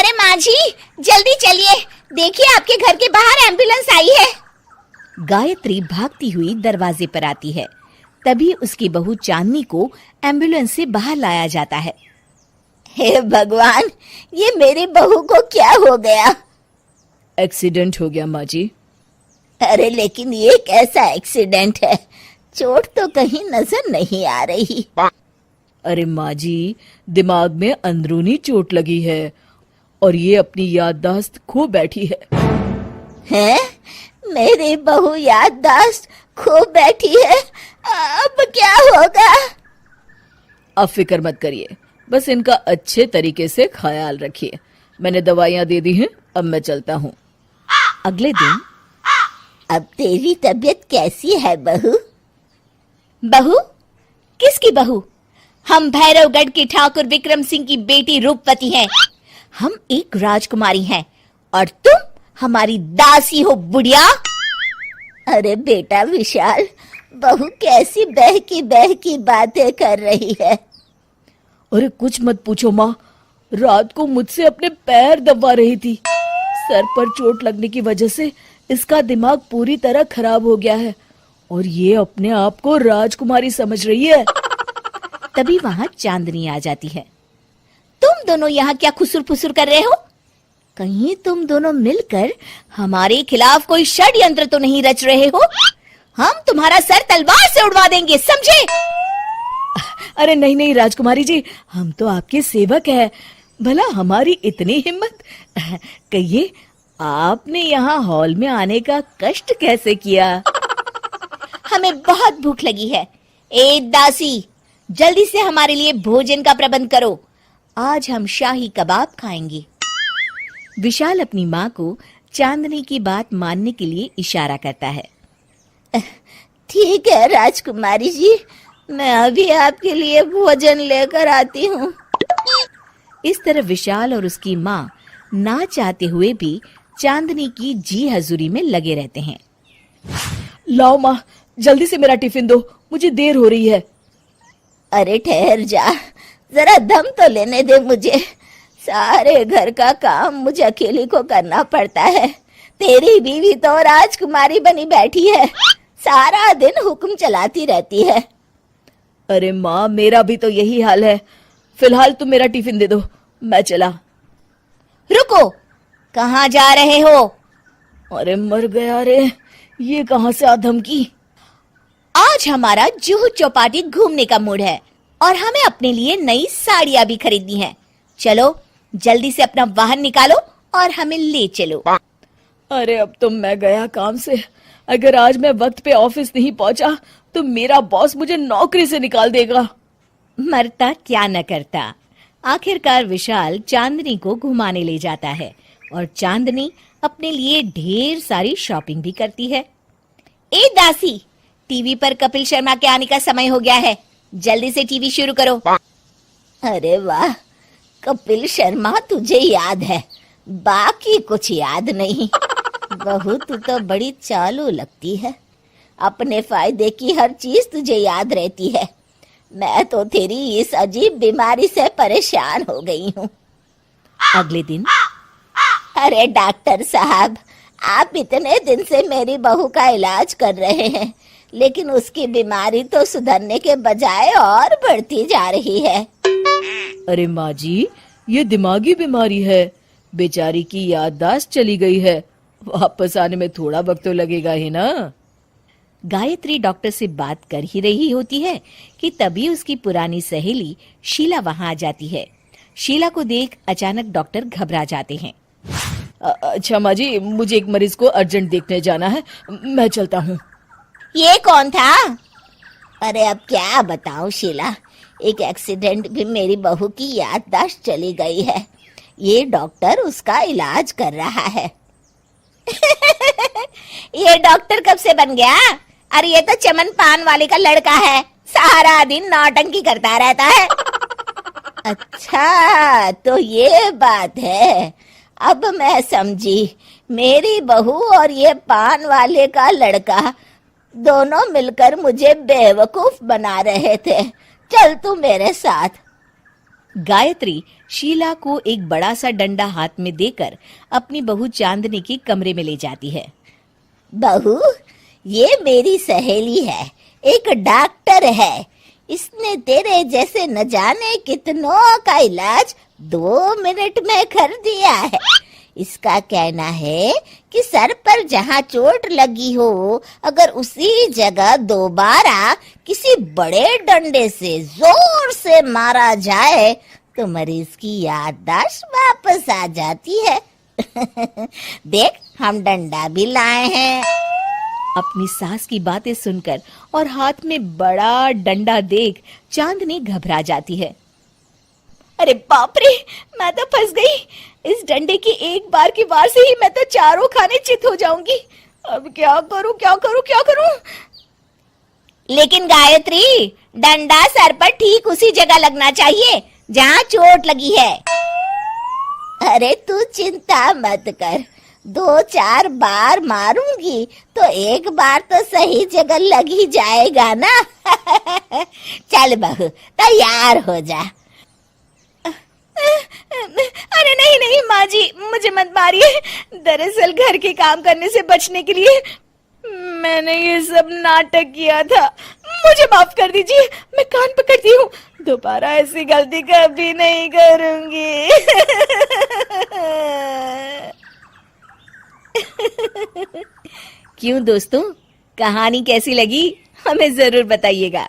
अरे माँ जी, जल्दी चलिए, देखिए आपके घर के बाहर एम्बुलेंस आई है। गायत्री भागती हुई दरवाजे पर आती है। तभी उसकी बहू चांदनी को एम्बुलेंस से बाहर लाया जाता है। हे भगवान, ये मेरी बहू को क्या हो गया? एक्सीडेंट हो गया माँ जी। अरे लेकिन ये कैसा एक्सीडेंट है? चोट तो कहीं नजर नहीं आ रही। अरे माँ जी, दिमाग में अंदरूनी चोट लगी है और ये अपनी याददाश्त खो बैठी है। हैं? मेरी बहू याददाश्त खो बैठी है, अब क्या होगा? अब फिक्र मत करिए, बस इनका अच्छे तरीके से ख्याल रखिए। मैंने दवाइयाँ दे दी हैं, अब मैं चलता हूँ। अगले दिन, अब तेरी तबीयत कैसी है बहू? बहू? किसकी बहू? हम भैरवगढ़ की ठाकुर विक्रम सिंह की बेटी रूपवती हैं। हम एक राजकुमारी हैं और तुम हमारी दासी हो बुढ़िया। अरे बेटा विशाल, बहू कैसी बहकी बातें कर रही है। अरे कुछ मत पूछो माँ, रात को मुझसे अपने पैर दबा रही थी। सर पर चोट लगने की वजह से इसका दिमाग पूरी तरह खराब हो गया है और ये अपने आप को राजकुमारी समझ रही है। तभी वहां चांदनी आ जाती है। तुम दोनों यहाँ क्या खुसुर फुसुर कर रहे हो? कहीं तुम दोनों मिलकर हमारे खिलाफ कोई षड्यंत्र तो नहीं रच रहे हो? हम तुम्हारा सर तलवार से उड़वा देंगे, समझे? अरे नहीं नहीं राजकुमारी जी, हम तो आपके सेवक हैं। भला हमारी इतनी हिम्मत? कहिए, आपने यहाँ हॉल में आने का कष्ट कैसे किया? हमें बहुत भूख लगी है। ए दासी, जल्दी से हमारे लिए भोजन का प्रबंध करो। आज हम शाही कबाब खाएंगे। विशाल अपनी माँ को चांदनी की बात मानने के लिए इशारा करता है। ठीक है राजकुमारी जी, मैं अभी आपके लिए भोजन लेकर आती हूँ। इस तरह विशाल और उसकी माँ ना चाहते हुए भी चांदनी की जी हजूरी में लगे रहते हैं। लाओ माँ, जल्दी से मेरा टिफिन दो, मुझे देर हो रही है। अरे ठहर जा, जरा दम तो लेने दे मुझे। सारे घर का काम मुझे अकेली को करना पड़ता है। तेरी बीवी तो राजकुमारी बनी बैठी है, सारा दिन हुक्म चलाती रहती है। अरे माँ, मेरा भी तो यही हाल है। फिलहाल तुम मेरा टिफिन दे दो, मैं चला। रुको, कहाँ जा रहे हो? अरे मर गया रे, ये कहाँ से आ धमकी? आज हमारा जुहू चौपाटी घूमने का मूड है और हमें अपने लिए नई साड़ियाँ भी खरीदनी है। चलो जल्दी से अपना वाहन निकालो और हमें ले चलो। अरे अब तो मैं गया काम से। अगर आज मैं वक्त पे ऑफिस नहीं पहुंचा तो मेरा बॉस मुझे नौकरी से निकाल देगा। मरता क्या न करता। आखिरकार विशाल चांदनी को घुमाने ले जाता है और चांदनी अपने लिए ढेर सारी शॉपिंग भी करती है। ए दासी, टीवी पर कपिल शर्मा के आने का समय हो गया है, जल्दी से टीवी शुरू करो। अरे वाह, कपिल शर्मा तुझे याद है, बाकी कुछ याद नहीं। बहू तू तो बड़ी चालू लगती है, अपने फायदे की हर चीज तुझे याद रहती है। मैं तो तेरी इस अजीब बीमारी से परेशान हो गई हूँ। अगले दिन, अरे डॉक्टर साहब, आप इतने दिन से मेरी बहू का इलाज कर रहे हैं, लेकिन उसकी बीमारी तो सुधरने के बजाय और बढ़ती जा रही है। अरे माँ जी, ये दिमागी बीमारी है। बेचारी की याददाश्त चली गई है, वापस आने में थोड़ा वक्त तो लगेगा ही ना। गायत्री डॉक्टर से बात कर ही रही होती है कि तभी उसकी पुरानी सहेली शीला वहां आ जाती है। शीला को देख अचानक डॉक्टर घबरा जाते हैं। अच्छा माँ जी, मुझे एक मरीज को अर्जेंट देखने जाना है, मैं चलता हूँ। ये कौन था? अरे अब क्या बताऊं शीला, एक एक्सीडेंट भी मेरी बहू की याददाश्त चली गई है। ये डॉक्टर उसका इलाज कर रहा है। ये डॉक्टर कब से बन गया? अरे ये तो चमन पान वाले का लड़का है, सारा दिन नौटंकी करता रहता है। अच्छा तो ये बात है, अब मैं समझी। मेरी बहू और ये पान वाले का लड़का दोनों मिलकर मुझे बेवकूफ बना रहे थे। चल तू मेरे साथ। गायत्री शीला को एक बड़ा सा डंडा हाथ में देकर अपनी बहू चांदनी के कमरे में ले जाती है। बहू, ये मेरी सहेली है, एक डॉक्टर है। इसने तेरे जैसे न जाने कितनों का इलाज 2 मिनट में कर दिया है। इसका कहना है कि सर पर जहाँ चोट लगी हो, अगर उसी जगह दोबारा किसी बड़े डंडे से जोर से मारा जाए तो मरीज की याददाश्त वापस आ जाती है। देख, हम डंडा भी लाए हैं। अपनी सास की बातें सुनकर और हाथ में बड़ा डंडा देख चांदनी घबरा जाती है। अरे बाप रे, मैं तो फंस गई। इस डंडे की एक बार की वार से ही मैं तो चारों खाने चित हो जाऊंगी। अब क्या करूं, क्या करूं, क्या करूं? लेकिन गायत्री, डंडा सर पर ठीक उसी जगह लगना चाहिए जहाँ चोट लगी है। अरे तू चिंता मत कर, 2-4 बार मारूंगी तो एक बार तो सही जगह लग ही जाएगा ना। चल बहू, तैयार हो जा। अरे नहीं नहीं माँ जी, मुझे मत मारिए। दरअसल घर के काम करने से बचने के लिए मैंने ये सब नाटक किया था। मुझे माफ कर दीजिए, मैं कान पकड़ती हूँ। दोबारा ऐसी गलती कभी नहीं करूंगी। क्यों दोस्तों, कहानी कैसी लगी हमें जरूर बताइएगा।